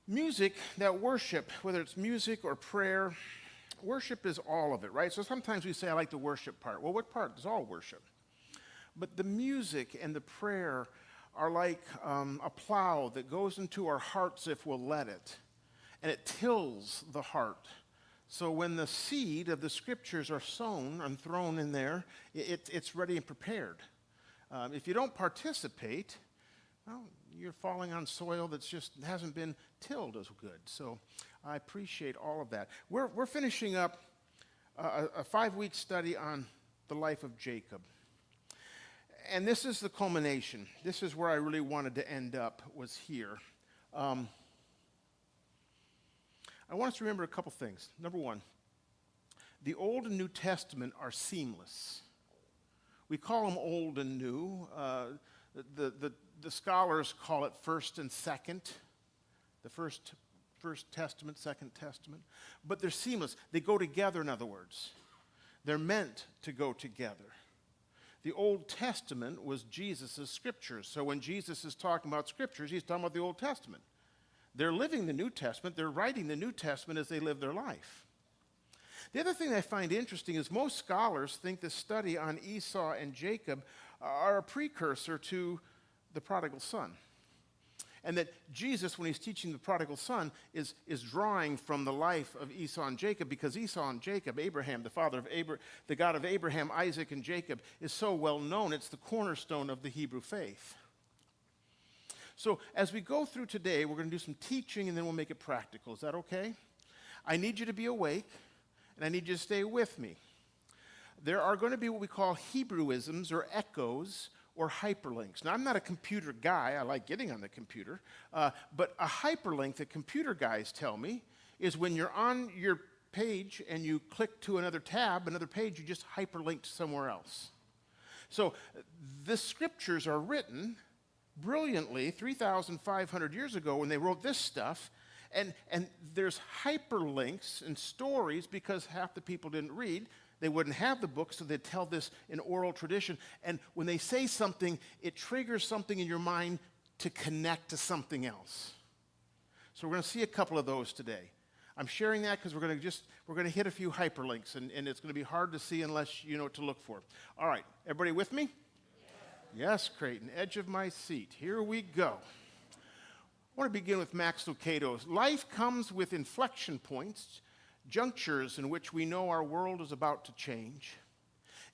Music, that worship, whether it's music or prayer, worship is all of it, right? So sometimes we say, I like the worship part. Well, what part is all worship? But the music and the prayer are like a plow that goes into our hearts if we'll let it, and it tills the heart. So when the seed of the scriptures are sown and thrown in there, it's ready and prepared. If you don't participate, well, you're falling on soil that's just hasn't been tilled as good. So I appreciate all of that. We're finishing up a 5-week study on the life of Jacob. And this is the culmination. This is where I really wanted to end up, was here. I want us to remember a couple things. Number one, the Old and New Testament are seamless. We call them Old and New. The scholars call it First and Second, the First Testament, Second Testament. But they're seamless. They go together, in other words. They're meant to go together. The Old Testament was Jesus' scriptures. So when Jesus is talking about scriptures, he's talking about the Old Testament. They're living the New Testament. They're writing the New Testament as they live their life. The other thing I find interesting is most scholars think the study on Esau and Jacob are a precursor to the prodigal son. And that Jesus, when he's teaching the prodigal son, is drawing from the life of Esau and Jacob, because Esau and Jacob, Abraham, the father of the God of Abraham, Isaac, and Jacob, is so well known. It's the cornerstone of the Hebrew faith. So as we go through today, we're going to do some teaching, and then we'll make it practical. Is that okay? I need you to be awake, and I need you to stay with me. There are going to be what we call Hebrewisms or echoes or hyperlinks. Now, I'm not a computer guy. I like getting on the computer. But a hyperlink that computer guys tell me is when you're on your page and you click to another tab, another page, you just hyperlinked somewhere else. So the scriptures are written brilliantly 3,500 years ago when they wrote this stuff. And there's hyperlinks and stories because half the people didn't read. They wouldn't have the book, so they'd tell this in oral tradition. And when they say something, it triggers something in your mind to connect to something else. So we're going to see a couple of those today. I'm sharing that because we're going to hit a few hyperlinks, and it's going to be hard to see unless you know what to look for. All right, everybody with me? Yes, Creighton, edge of my seat. Here we go. I want to begin with Max Lucado's. Life comes with inflection points, junctures in which we know our world is about to change,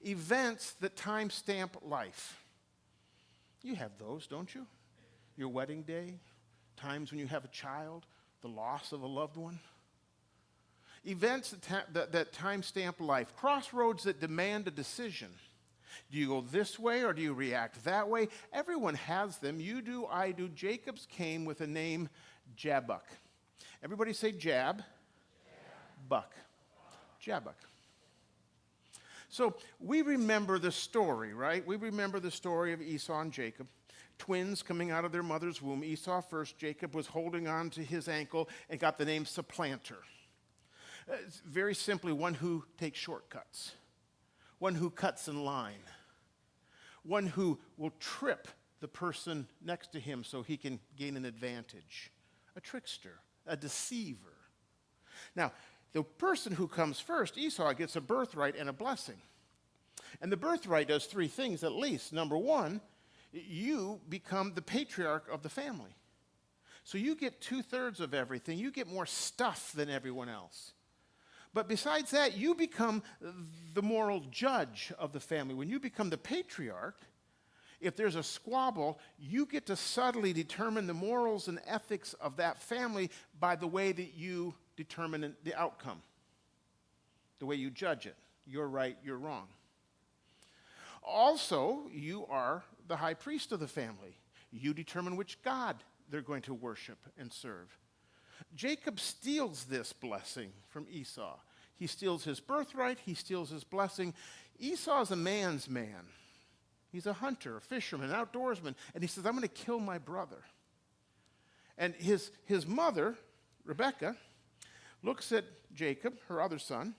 events that timestamp life. You have those, don't you? Your wedding day, times when you have a child, the loss of a loved one. Events that timestamp life, crossroads that demand a decision. Do you go this way or do you react that way? Everyone has them. You do, I do. Jacob's came with a name, Jabbok. Everybody say jab. Buck. Jabbok. So we remember the story, right? We remember the story of Esau and Jacob, twins coming out of their mother's womb. Esau first, Jacob was holding on to his ankle and got the name supplanter. Very simply, one who takes shortcuts, one who cuts in line, one who will trip the person next to him so he can gain an advantage, a trickster, a deceiver. Now, the person who comes first, Esau, gets a birthright and a blessing. And the birthright does 3 things at least. Number one, you become the patriarch of the family. So you get 2/3 of everything. You get more stuff than everyone else. But besides that, you become the moral judge of the family. When you become the patriarch, if there's a squabble, you get to subtly determine the morals and ethics of that family by the way that you determine the outcome, the way you judge it. You're right, you're wrong. Also, you are the high priest of the family. You determine which God they're going to worship and serve. Jacob steals this blessing from Esau. He steals his birthright, he steals his blessing. Esau's a man's man. He's a hunter, a fisherman, an outdoorsman, and he says, I'm going to kill my brother. And his mother, Rebekah, looks at Jacob, her other son,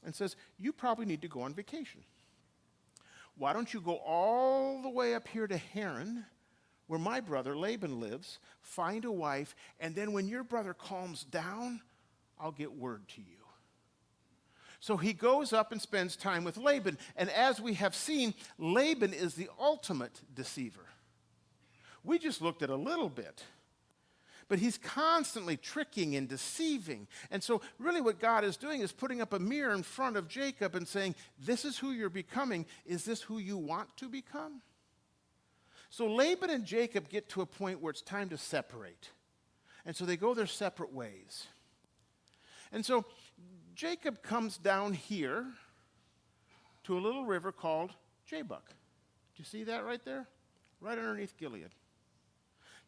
and says, you probably need to go on vacation. Why don't you go all the way up here to Haran, where my brother Laban lives, find a wife, and then when your brother calms down, I'll get word to you. So he goes up and spends time with Laban. And as we have seen, Laban is the ultimate deceiver. We just looked at a little bit. But he's constantly tricking and deceiving. And so really what God is doing is putting up a mirror in front of Jacob and saying, this is who you're becoming. Is this who you want to become? So Laban and Jacob get to a point where it's time to separate. And so they go their separate ways. And so Jacob comes down here to a little river called Jabbok. Do you see that right there? Right underneath Gilead.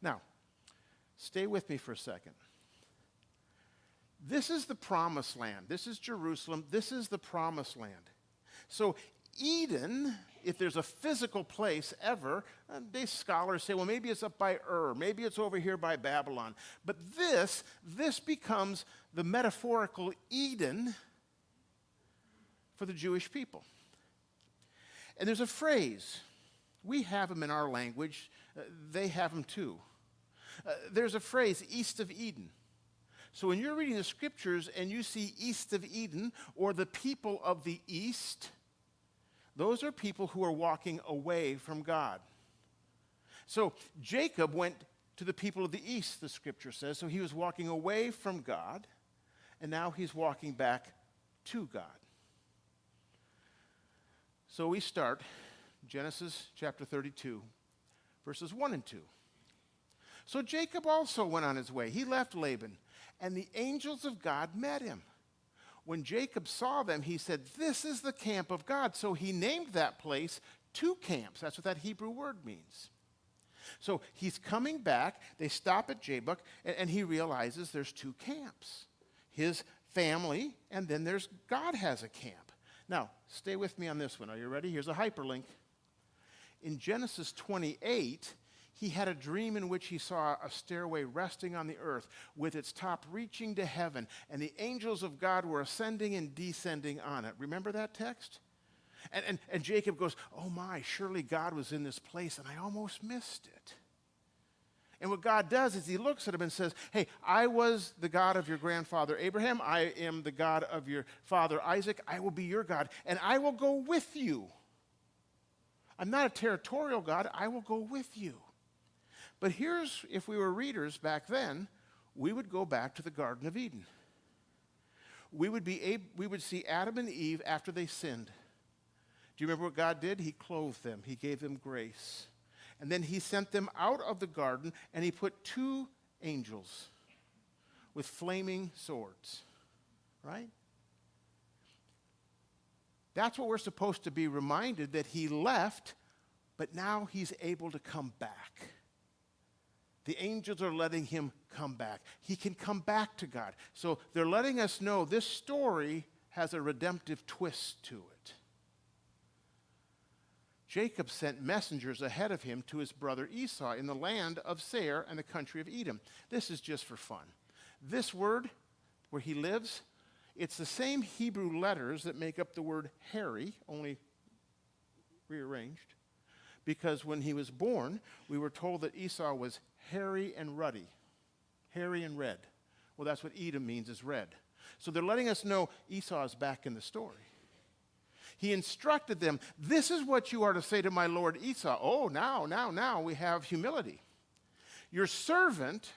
Now, stay with me for a second. This is the promised land. This is Jerusalem. This is the promised land. So Eden, if there's a physical place ever, they scholars say, well, maybe it's up by Ur. Maybe it's over here by Babylon. But this becomes the metaphorical Eden for the Jewish people. And there's a phrase. We have them in our language. They have them too. There's a phrase, east of Eden. So when you're reading the scriptures and you see east of Eden or the people of the east, those are people who are walking away from God. So Jacob went to the people of the east, the scripture says. So he was walking away from God, and now he's walking back to God. So we start Genesis chapter 32, verses 1 and 2. So Jacob also went on his way. He left Laban, and the angels of God met him. When Jacob saw them, he said, this is the camp of God. So he named that place two camps. That's what that Hebrew word means. So he's coming back. They stop at Jabbok, and he realizes there's two camps. His family, and then there's God has a camp. Now, stay with me on this one. Are you ready? Here's a hyperlink. In Genesis 28, he had a dream in which he saw a stairway resting on the earth with its top reaching to heaven, and the angels of God were ascending and descending on it. Remember that text? And Jacob goes, oh my, surely God was in this place, and I almost missed it. And what God does is he looks at him and says, hey, I was the God of your grandfather Abraham. I am the God of your father Isaac. I will be your God, and I will go with you. I'm not a territorial God. I will go with you. But here's, if we were readers back then, we would go back to the Garden of Eden. We would see Adam and Eve after they sinned. Do you remember what God did? He clothed them. He gave them grace. And then he sent them out of the garden, and he put two angels with flaming swords, right? That's what we're supposed to be reminded, that he left, but now he's able to come back. The angels are letting him come back. He can come back to God. So they're letting us know this story has a redemptive twist to it. Jacob sent messengers ahead of him to his brother Esau in the land of Seir and the country of Edom. This is just for fun. This word, where he lives, it's the same Hebrew letters that make up the word hairy, only rearranged. Because when he was born, we were told that Esau was hairy and ruddy, hairy and red. Well, that's what Edom means, is red. So they're letting us know Esau is back in the story. He instructed them, this is what you are to say to my lord Esau. Oh, now we have humility. Your servant,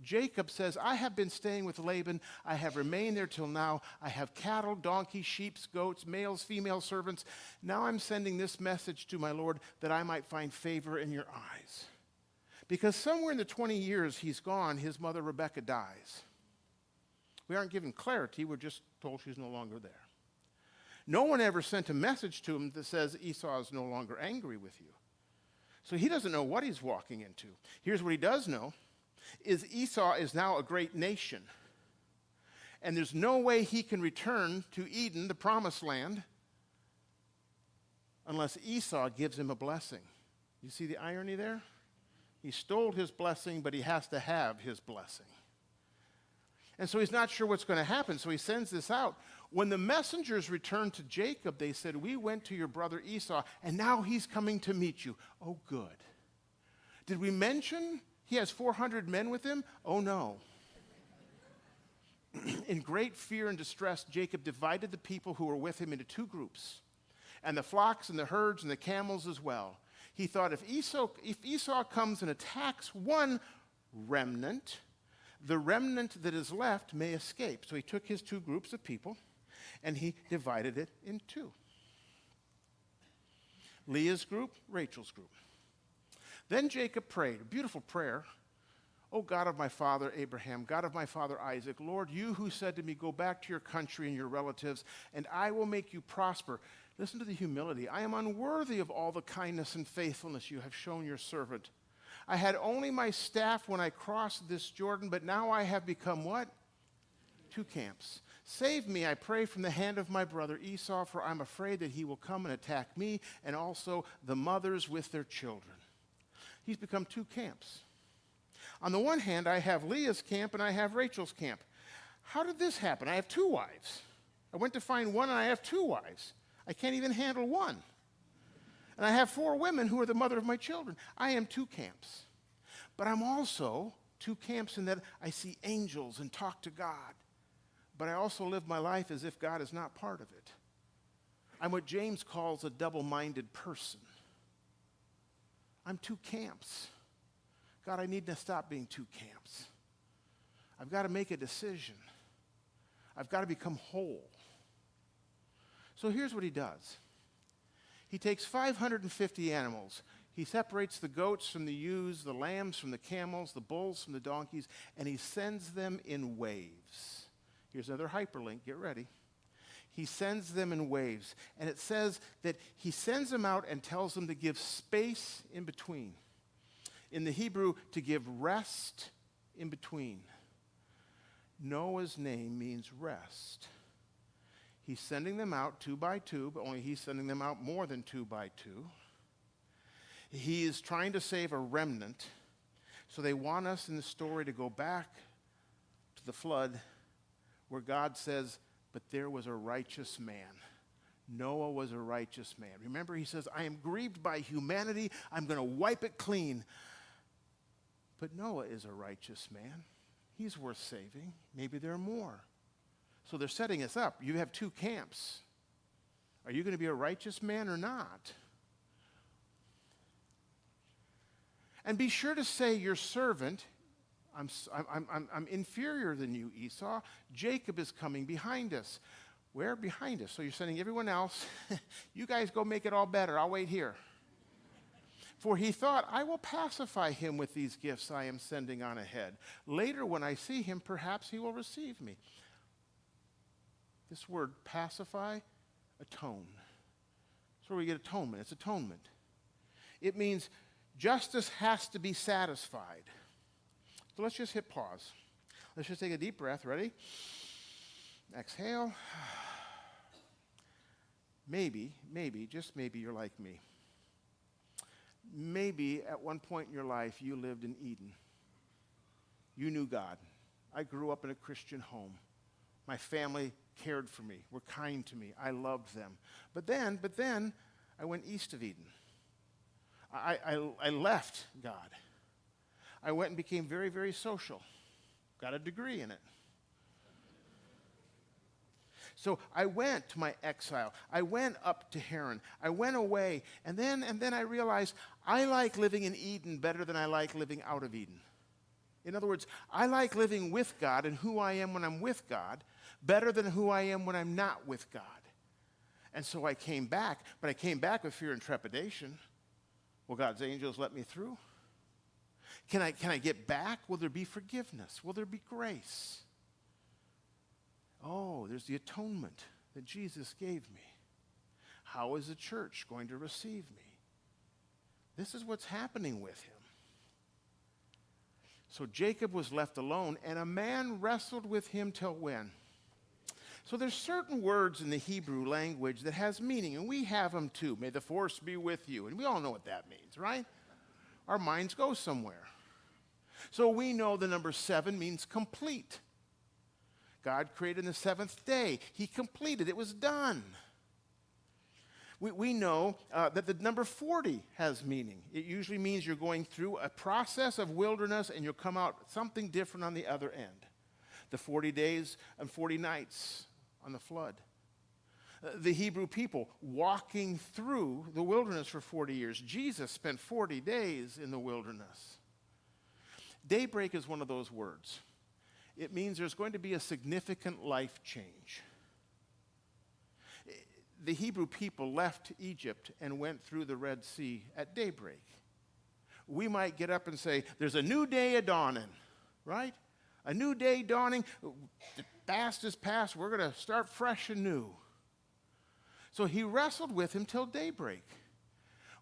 Jacob, says, I have been staying with Laban. I have remained there till now. I have cattle, donkeys, sheep, goats, males, female servants. Now I'm sending this message to my lord that I might find favor in your eyes. Because somewhere in the 20 years he's gone, his mother Rebekah dies. We aren't given clarity. We're just told she's no longer there. No one ever sent a message to him that says Esau is no longer angry with you. So he doesn't know what he's walking into. Here's what he does know, is Esau is now a great nation. And there's no way he can return to Eden, the promised land, unless Esau gives him a blessing. You see the irony there? He stole his blessing, but he has to have his blessing. And so he's not sure what's going to happen, so he sends this out. When the messengers returned to Jacob, they said, we went to your brother Esau, and now he's coming to meet you. Oh, good. Did we mention he has 400 men with him? Oh, no. In great fear and distress, Jacob divided the people who were with him into two groups, and the flocks and the herds and the camels as well. He thought, if Esau comes and attacks one remnant, the remnant that is left may escape. So he took his two groups of people, and he divided it in two. Leah's group, Rachel's group. Then Jacob prayed, a beautiful prayer. O God of my father Abraham, God of my father Isaac, Lord, you who said to me, go back to your country and your relatives, and I will make you prosper. Listen to the humility. I am unworthy of all the kindness and faithfulness you have shown your servant. I had only my staff when I crossed this Jordan, but now I have become what? Two camps. Save me, I pray, from the hand of my brother Esau, for I'm afraid that he will come and attack me and also the mothers with their children. He's become two camps. On the one hand, I have Leah's camp and I have Rachel's camp. How did this happen? I have two wives. I went to find one and I have two wives. I can't even handle one. And I have 4 women who are the mother of my children. I am two camps. But I'm also two camps in that I see angels and talk to God. But I also live my life as if God is not part of it. I'm what James calls a double-minded person. I'm two camps. God, I need to stop being two camps. I've got to make a decision. I've got to become whole. So here's what he does. He takes 550 animals. He separates the goats from the ewes, the lambs from the camels, the bulls from the donkeys, and he sends them in waves. Here's another hyperlink. Get ready. He sends them in waves. And it says that he sends them out and tells them to give space in between. In the Hebrew, to give rest in between. Noah's name means rest. He's sending them out 2 by 2, but only he's sending them out more than 2 by 2. He is trying to save a remnant. So they want us in the story to go back to the flood where God says, but there was a righteous man. Noah was a righteous man. Remember, he says, I am grieved by humanity. I'm going to wipe it clean. But Noah is a righteous man. He's worth saving. Maybe there are more. So they're setting us up. You have two camps. Are you going to be a righteous man or not? And be sure to say your servant, I'm inferior than you, Esau. Jacob is coming behind us. Where? Behind us. So you're sending everyone else. You guys go make it all better. I'll wait here. For he thought, I will pacify him with these gifts I am sending on ahead. Later, when I see him, perhaps he will receive me. This word, pacify, atone. That's where we get atonement. It's atonement. It means justice has to be satisfied. So let's just hit pause. Let's just take a deep breath. Ready? Exhale. Maybe, just maybe you're like me. Maybe at one point in your life you lived in Eden. You knew God. I grew up in a Christian home. My family cared for me, were kind to me. I loved them. But then I went east of Eden. I left God. I went and became very, very social. Got a degree in it. So I went to my exile. I went up to Haran. I went away. And then I realized I like living in Eden better than I like living out of Eden. In other words, I like living with God and who I am when I'm with God better than who I am when I'm not with God. And so I came back, but I came back with fear and trepidation. Will God's angels let me through? Can I get back? Will there be forgiveness? Will there be grace? Oh, there's the atonement that Jesus gave me. How is the church going to receive me? This is what's happening with him. So Jacob was left alone, and a man wrestled with him till when? So there's certain words in the Hebrew language that has meaning, and we have them too. May the force be with you. And we all know what that means, right? Our minds go somewhere. So we know the number 7 means complete. God created the 7th day. He completed. It was done. We know that the number 40 has meaning. It usually means you're going through a process of wilderness and you'll come out something different on the other end. The 40 days and 40 nights on the flood. The Hebrew people walking through the wilderness for 40 years. Jesus spent 40 days in the wilderness. Daybreak is one of those words. It means there's going to be a significant life change. The Hebrew people left Egypt and went through the Red Sea at daybreak. We might get up and say, there's a new day a-dawning, right? A new day dawning. The past is past. We're going to start fresh and new. So he wrestled with him till daybreak.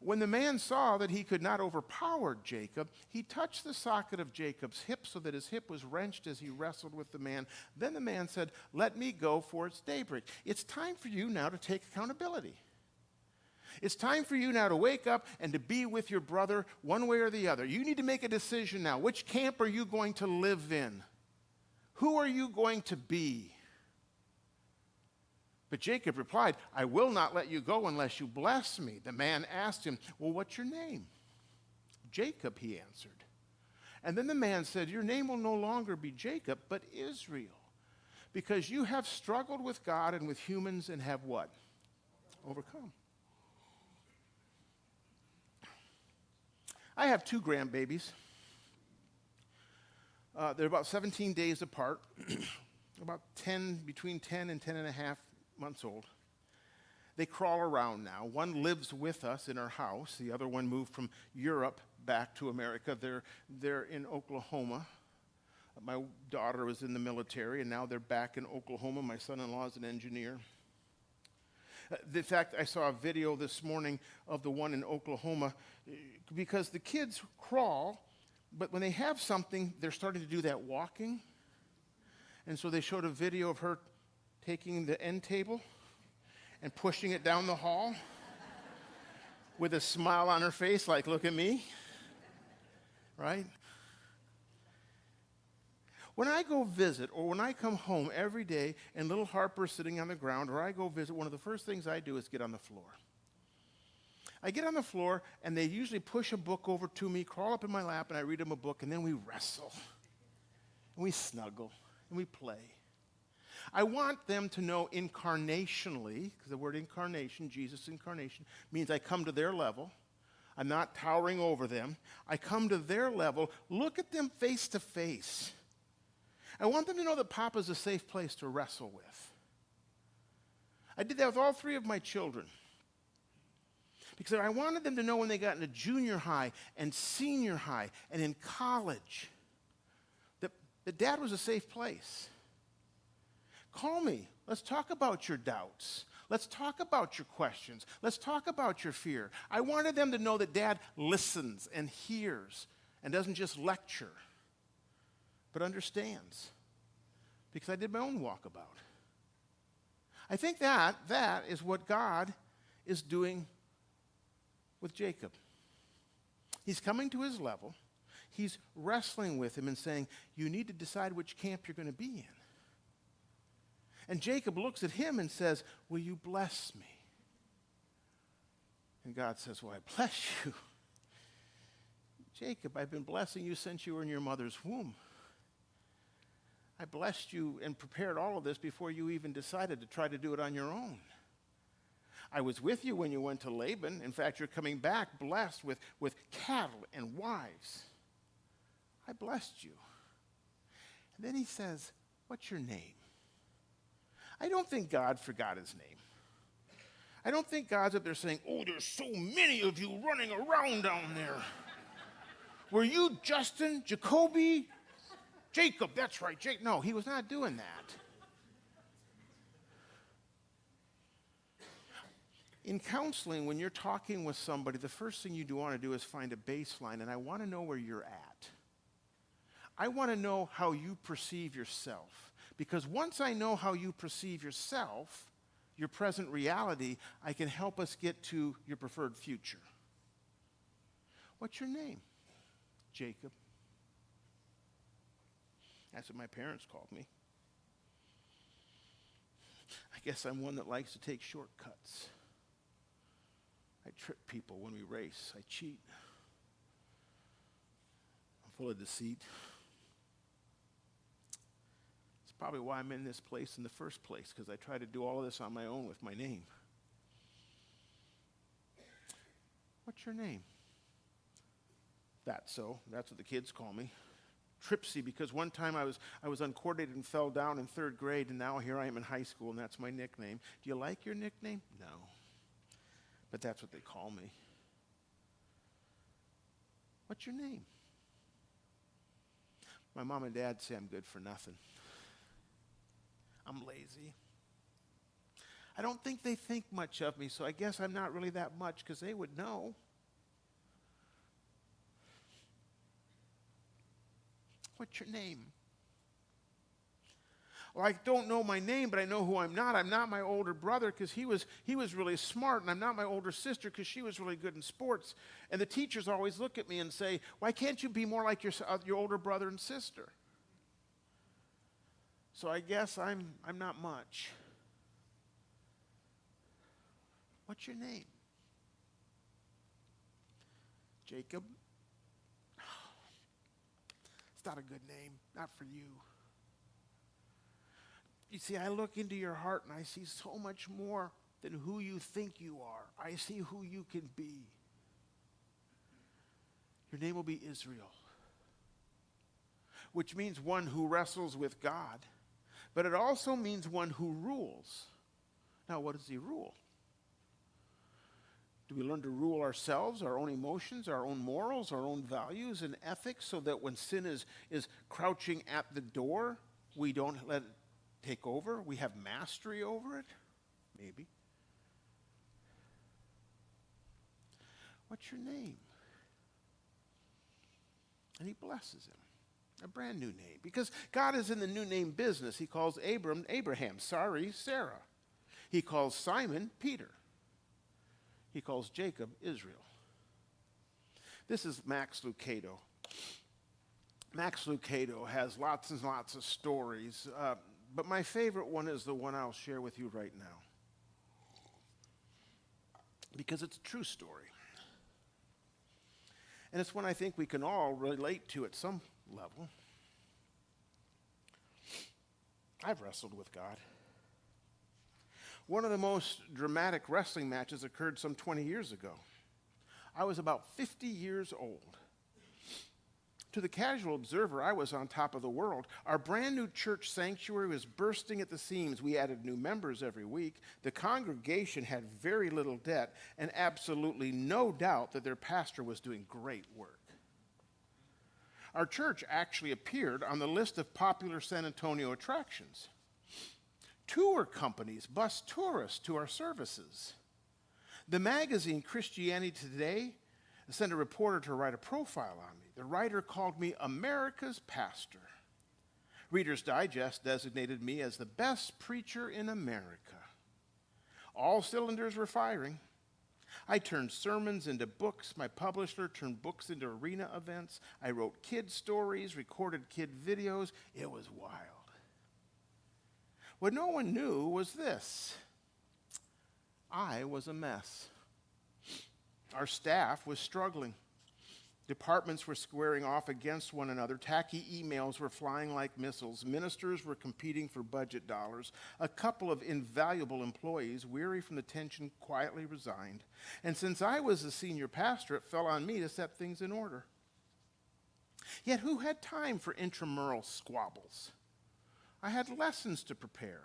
When the man saw that he could not overpower Jacob, he touched the socket of Jacob's hip so that his hip was wrenched as he wrestled with the man. Then the man said, let me go, for it's daybreak. It's time for you now to take accountability. It's time for you now to wake up and to be with your brother one way or the other. You need to make a decision now. Which camp are you going to live in? Who are you going to be? But Jacob replied, I will not let you go unless you bless me. The man asked him, well, what's your name? Jacob, he answered. And then the man said, your name will no longer be Jacob, but Israel, because you have struggled with God and with humans and have what? Overcome. I have 2 grandbabies. They're about 17 days apart, between 10 and 10 and a half months old. They crawl around now. One lives with us in our house. The other one moved from Europe back to America. They're in Oklahoma. My daughter was in the military, and now they're back in Oklahoma. My son-in-law is an engineer. In fact, I saw a video this morning of the one in Oklahoma because the kids crawl, but when they have something, they're starting to do that walking. And so they showed a video of her taking the end table and pushing it down the hall with a smile on her face like, look at me, right? When I go visit or when I come home every day and little Harper's sitting on the ground or I go visit, one of the first things I do is get on the floor. I get on the floor and they usually push a book over to me, crawl up in my lap, and I read them a book, and then we wrestle and we snuggle and we play. I want them to know incarnationally, because the word incarnation, Jesus incarnation, means I come to their level. I'm not towering over them. I come to their level, look at them face to face. I want them to know that Papa's a safe place to wrestle with. I did that with all 3 of my children. Because I wanted them to know when they got into junior high and senior high and in college that Dad was a safe place. Call me. Let's talk about your doubts. Let's talk about your questions. Let's talk about your fear. I wanted them to know that Dad listens and hears and doesn't just lecture, but understands. Because I did my own walkabout. I think that is what God is doing with Jacob. He's coming to his level. He's wrestling with him and saying, you need to decide which camp you're going to be in. And Jacob looks at him and says, will you bless me? And God says, well, I bless you. Jacob, I've been blessing you since you were in your mother's womb. I blessed you and prepared all of this before you even decided to try to do it on your own. I was with you when you went to Laban. In fact, you're coming back blessed with cattle and wives. I blessed you. And then he says, what's your name? I don't think God forgot his name. I don't think God's up there saying, oh, there's so many of you running around down there. Were you Justin, Jacoby, Jacob? That's right, Jacob. No, he was not doing that. In counseling, when you're talking with somebody, the first thing you want to do is find a baseline, and I want to know where you're at. I want to know how you perceive yourself. Because once I know how you perceive yourself, your present reality, I can help us get to your preferred future. What's your name? Jacob. That's what my parents called me. I guess I'm one that likes to take shortcuts. I trip people when we race. I cheat. I'm full of deceit. It's probably why I'm in this place in the first place, because I try to do all of this on my own with my name. What's your name? That's what the kids call me. Tripsy, because one time I was uncoordinated and fell down in 3rd grade, and now here I am in high school, and that's my nickname. Do you like your nickname? No. But that's what they call me. What's your name? My mom and dad say I'm good for nothing. I'm lazy. I don't think they think much of me, so I guess I'm not really that much, because they would know. What's your name? Well, I don't know my name, but I know who I'm not. I'm not my older brother because he was really smart, and I'm not my older sister because she was really good in sports. And the teachers always look at me and say, why can't you be more like your older brother and sister? So I guess I'm not much. What's your name? Jacob? It's not a good name, not for you. You see, I look into your heart and I see so much more than who you think you are. I see who you can be. Your name will be Israel, which means one who wrestles with God, but it also means one who rules. Now, what does he rule? Do we learn to rule ourselves, our own emotions, our own morals, our own values and ethics, so that when sin is crouching at the door, we don't let it take over? We have mastery over it? Maybe. What's your name? And he blesses him. A brand new name. Because God is in the new name business. He calls Abram Abraham. Sarah. He calls Simon Peter. He calls Jacob Israel. This is Max Lucado. Max Lucado has lots and lots of stories, but my favorite one is the one I'll share with you right now, because it's a true story. And it's one I think we can all relate to at some level. I've wrestled with God. One of the most dramatic wrestling matches occurred some 20 years ago. I was about 50 years old. To the casual observer, I was on top of the world. Our brand new church sanctuary was bursting at the seams. We added new members every week. The congregation had very little debt and absolutely no doubt that their pastor was doing great work. Our church actually appeared on the list of popular San Antonio attractions. Tour companies bus tourists to our services. The magazine Christianity Today sent a reporter to write a profile on me. The writer called me America's pastor. Reader's Digest designated me as the best preacher in America. All cylinders were firing. I turned sermons into books. My publisher turned books into arena events. I wrote kid stories, recorded kid videos. It was wild. What no one knew was this: I was a mess. Our staff was struggling. Departments were squaring off against one another. Tacky emails were flying like missiles. Ministers were competing for budget dollars. A couple of invaluable employees, weary from the tension, quietly resigned. And since I was the senior pastor, it fell on me to set things in order. Yet who had time for intramural squabbles? I had lessons to prepare.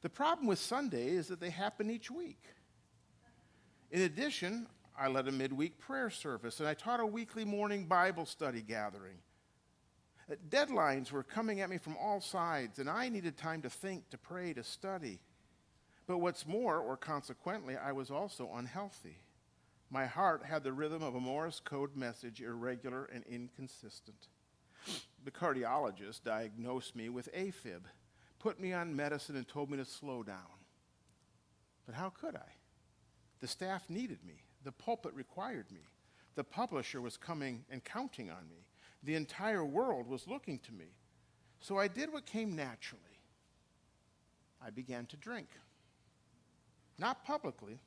The problem with Sunday is that they happen each week. In addition, I led a midweek prayer service, and I taught a weekly morning Bible study gathering. Deadlines were coming at me from all sides, and I needed time to think, to pray, to study. But what's more, or consequently, I was also unhealthy. My heart had the rhythm of a Morse code message, irregular and inconsistent. The cardiologist diagnosed me with AFib, put me on medicine, and told me to slow down. But how could I? The staff needed me. The pulpit required me. The publisher was coming and counting on me. The entire world was looking to me. So I did what came naturally. I began to drink. Not publicly,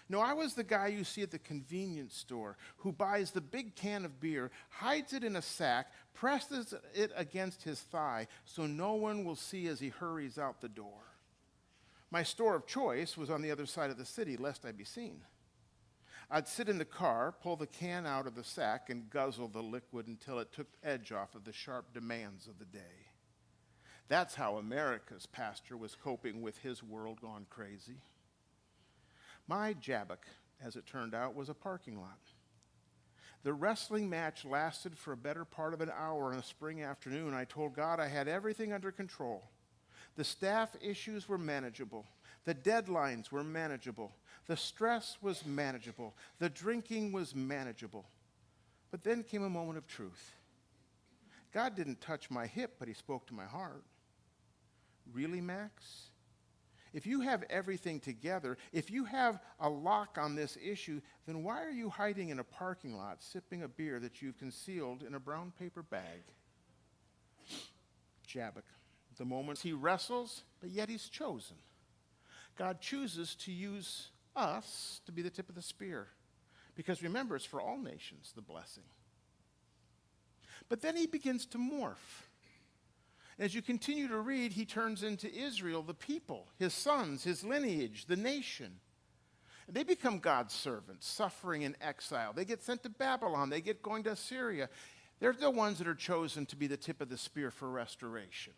No, I was the guy you see at the convenience store who buys the big can of beer, hides it in a sack, presses it against his thigh so no one will see as he hurries out the door. My store of choice was on the other side of the city, lest I be seen. I'd sit in the car, pull the can out of the sack, and guzzle the liquid until it took edge off of the sharp demands of the day. That's how America's pastor was coping with his world gone crazy. My Jabbok, as it turned out, was a parking lot. The wrestling match lasted for a better part of an hour on a spring afternoon. I told God I had everything under control. The staff issues were manageable. The deadlines were manageable. The stress was manageable. The drinking was manageable. But then came a moment of truth. God didn't touch my hip, but he spoke to my heart. Really, Max? If you have everything together, if you have a lock on this issue, then why are you hiding in a parking lot sipping a beer that you've concealed in a brown paper bag? Jabbok. The moment he wrestles, but yet he's chosen. God chooses to use us to be the tip of the spear. Because remember, it's for all nations, the blessing. But then he begins to morph. As you continue to read, he turns into Israel, the people, his sons, his lineage, the nation. And they become God's servants, suffering in exile. They get sent to Babylon. They get going to Assyria. They're the ones that are chosen to be the tip of the spear for restoration.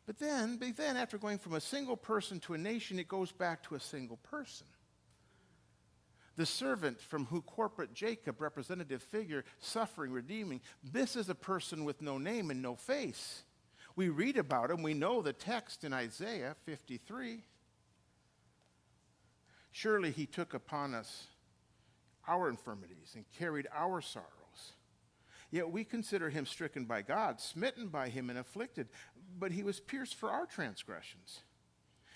But then, after going from a single person to a nation, it goes back to a single person. The servant from who corporate Jacob, representative figure, suffering, redeeming, this is a person with no name and no face. We read about him. We know the text in Isaiah 53. Surely he took upon us our infirmities and carried our sorrows. Yet we consider him stricken by God, smitten by him and afflicted. But he was pierced for our transgressions.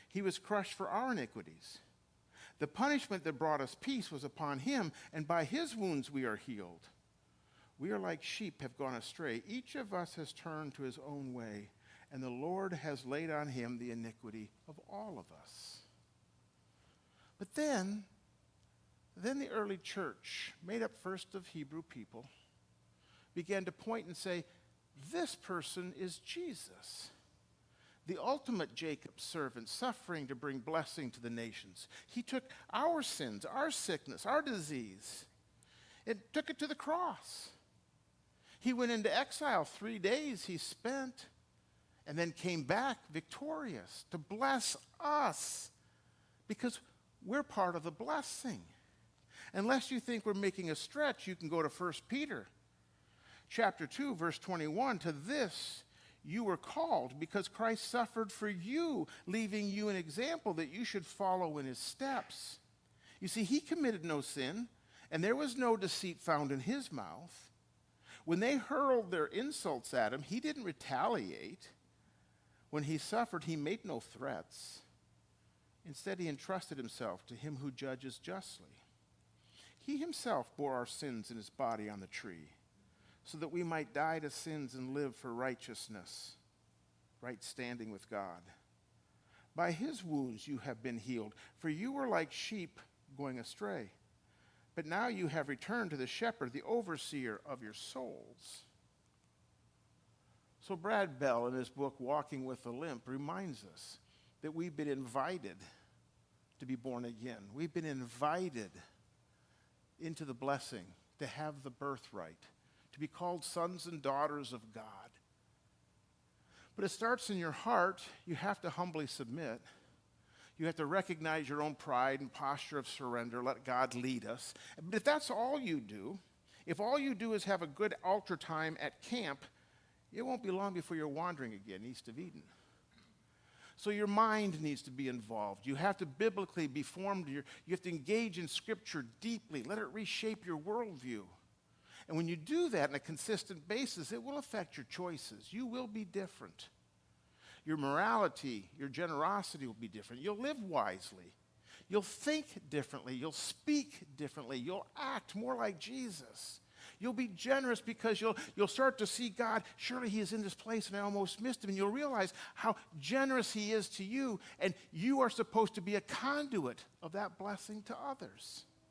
He was crushed for our iniquities. The punishment that brought us peace was upon him, and by his wounds we are healed. We are like sheep have gone astray. Each of us has turned to his own way, and the Lord has laid on him the iniquity of all of us. But then the early church, made up first of Hebrew people, began to point and say, this person is Jesus. The ultimate Jacob's servant, suffering to bring blessing to the nations. He took our sins, our sickness, our disease, and took it to the cross. He went into exile. 3 days he spent, and then came back victorious to bless us, because we're part of the blessing. Unless you think we're making a stretch, you can go to 1 Peter chapter 2, verse 21. To this you were called, because Christ suffered for you, leaving you an example that you should follow in his steps. You see, he committed no sin, and there was no deceit found in his mouth. When they hurled their insults at him, he didn't retaliate. When he suffered, he made no threats. Instead, he entrusted himself to him who judges justly. He himself bore our sins in his body on the tree, so that we might die to sins and live for righteousness, right standing with God. By his wounds you have been healed, for you were like sheep going astray. But now you have returned to the shepherd, the overseer of your souls. So Brad Bell, in his book, Walking with a Limp, reminds us that we've been invited to be born again. We've been invited into the blessing, to have the birthright, to be called sons and daughters of God. But it starts in your heart. You have to humbly submit. You have to recognize your own pride and posture of surrender. Let God lead us. But if that's all you do, if all you do is have a good altar time at camp, it won't be long before you're wandering again east of Eden. So your mind needs to be involved. You have to biblically be formed. You have to engage in Scripture deeply. Let it reshape your worldview. And when you do that on a consistent basis, it will affect your choices. You will be different. Your morality, your generosity will be different. You'll live wisely. You'll think differently. You'll speak differently. You'll act more like Jesus. You'll be generous because you'll start to see God, surely he is in this place and I almost missed him. And you'll realize how generous he is to you, and you are supposed to be a conduit of that blessing to others.